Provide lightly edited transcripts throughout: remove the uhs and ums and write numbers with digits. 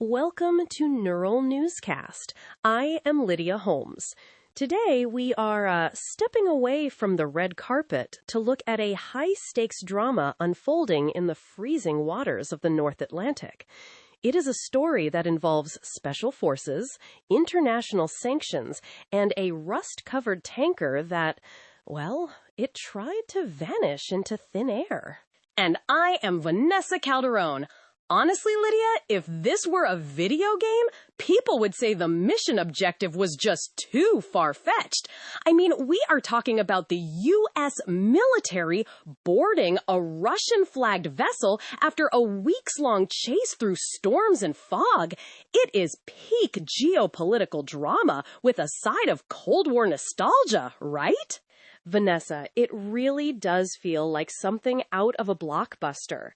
Welcome to Neural Newscast. I am Lydia Holmes. Today we are stepping away from the red carpet to look at a high-stakes drama unfolding in the freezing waters of the North Atlantic. It is a story that involves special forces, international sanctions, and a rust-covered tanker that, well, it tried to vanish into thin air. And I am Vanessa Calderon. Honestly, Lydia, if this were a video game, people would say the mission objective was just too far-fetched. I mean, we are talking about the U.S. military boarding a Russian-flagged vessel after a weeks-long chase through storms and fog. It is peak geopolitical drama with a side of Cold War nostalgia, right? Vanessa, it really does feel like something out of a blockbuster.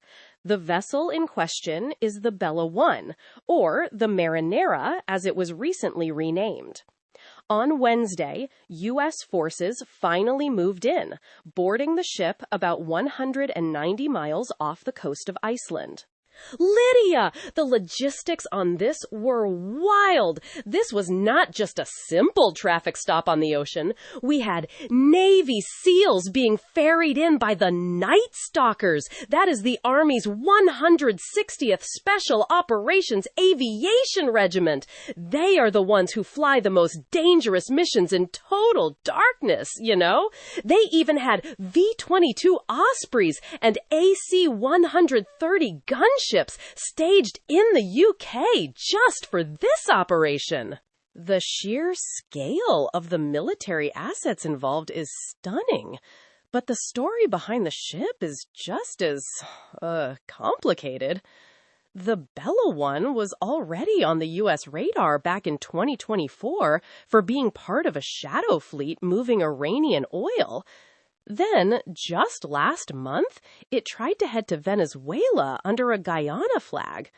The vessel in question is the Bella 1, or the Marinera as it was recently renamed. On Wednesday, U.S. forces finally moved in, boarding the ship about 190 miles off the coast of Iceland. Lydia, the logistics on this were wild. This was not just a simple traffic stop on the ocean. We had Navy SEALs being ferried in by the Night Stalkers. That is the Army's 160th Special Operations Aviation Regiment. They are the ones who fly the most dangerous missions in total darkness, you know? They even had V-22 Ospreys and AC-130 gunships staged in the UK just for this operation. The sheer scale of the military assets involved is stunning, but the story behind the ship is just as, complicated. The Bella 1 was already on the U.S. radar back in 2024 for being part of a shadow fleet moving Iranian oil. Then, just last month, it tried to head to Venezuela under a Guyana flag.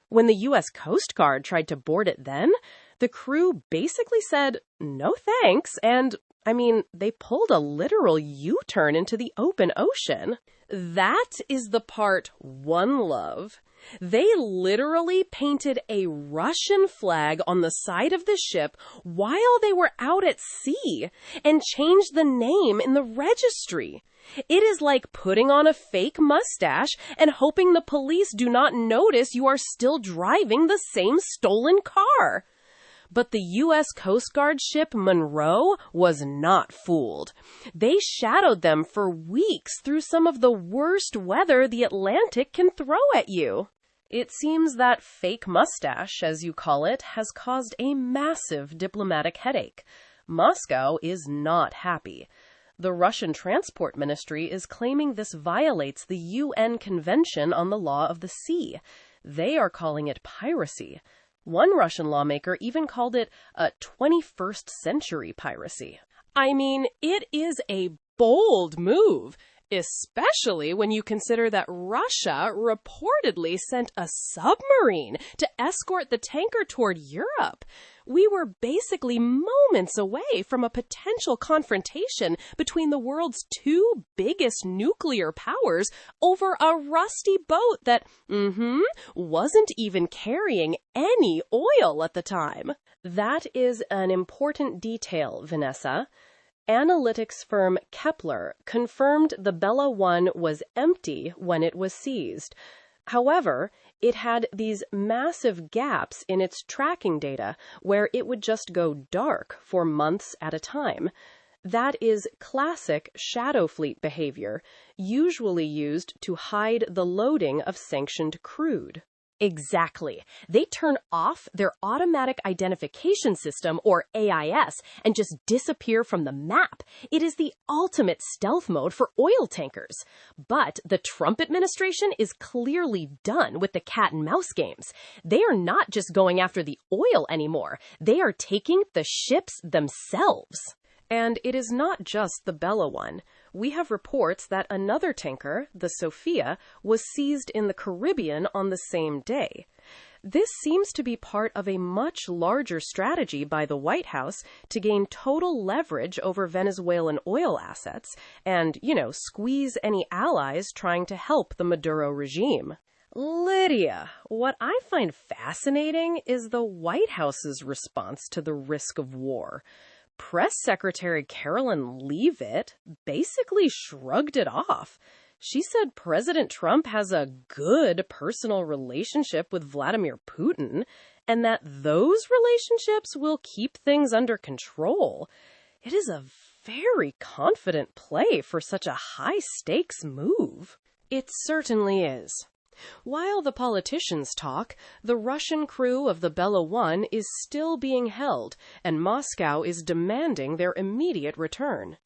When the U.S. Coast Guard tried to board it then, the crew basically said, no thanks, and, they pulled a literal U-turn into the open ocean. That is the part One Love. They literally painted a Russian flag on the side of the ship while they were out at sea and changed the name in the registry. It is like putting on a fake mustache and hoping the police do not notice you are still driving the same stolen car. But the U.S. Coast Guard ship Monroe was not fooled. They shadowed them for weeks through some of the worst weather the Atlantic can throw at you. It seems that fake mustache, as you call it, has caused a massive diplomatic headache. Moscow is not happy. The Russian Transport Ministry is claiming this violates the UN Convention on the Law of the Sea. They are calling it piracy. One Russian lawmaker even called it a 21st century piracy. It is a bold move, especially when you consider that Russia reportedly sent a submarine to escort the tanker toward Europe. We were basically moments away from a potential confrontation between the world's two biggest nuclear powers over a rusty boat that, wasn't even carrying any oil at the time. That is an important detail, Vanessa. Analytics firm Kepler confirmed the Bella 1 was empty when it was seized. However, it had these massive gaps in its tracking data where it would just go dark for months at a time. That is classic shadow fleet behavior, usually used to hide the loading of sanctioned crude. Exactly. They turn off their automatic identification system, or AIS, and just disappear from the map. It is the ultimate stealth mode for oil tankers. But the Trump administration is clearly done with the cat and mouse games. They are not just going after the oil anymore. They are taking the ships themselves. And it is not just the Bella 1. We have reports that another tanker, the Sophia, was seized in the Caribbean on the same day. This seems to be part of a much larger strategy by the White House to gain total leverage over Venezuelan oil assets and, squeeze any allies trying to help the Maduro regime. Lydia, what I find fascinating is the White House's response to the risk of war. Press Secretary Carolyn Leavitt basically shrugged it off. She said President Trump has a good personal relationship with Vladimir Putin, and that those relationships will keep things under control. It is a very confident play for such a high-stakes move. It certainly is. While the politicians talk, the Russian crew of the Bella 1 is still being held, and Moscow is demanding their immediate return.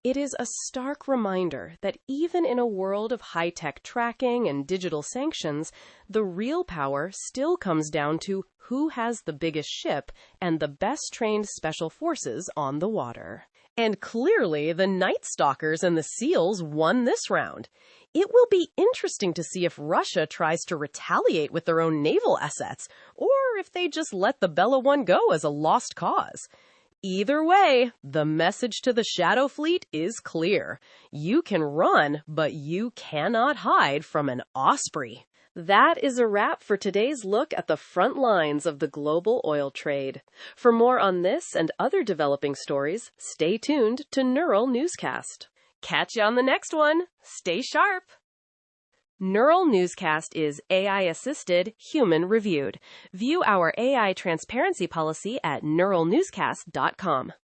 It is a stark reminder that even in a world of high-tech tracking and digital sanctions, the real power still comes down to who has the biggest ship and the best-trained special forces on the water. And clearly, the Night Stalkers and the SEALs won this round. It will be interesting to see if Russia tries to retaliate with their own naval assets, or if they just let the Bella 1 go as a lost cause. Either way, the message to the Shadow Fleet is clear. You can run, but you cannot hide from an Osprey. That is a wrap for today's look at the front lines of the global oil trade. For more on this and other developing stories, stay tuned to Neural Newscast. Catch you on the next one. Stay sharp. Neural Newscast is AI-assisted, human-reviewed. View our AI transparency policy at neuralnewscast.com.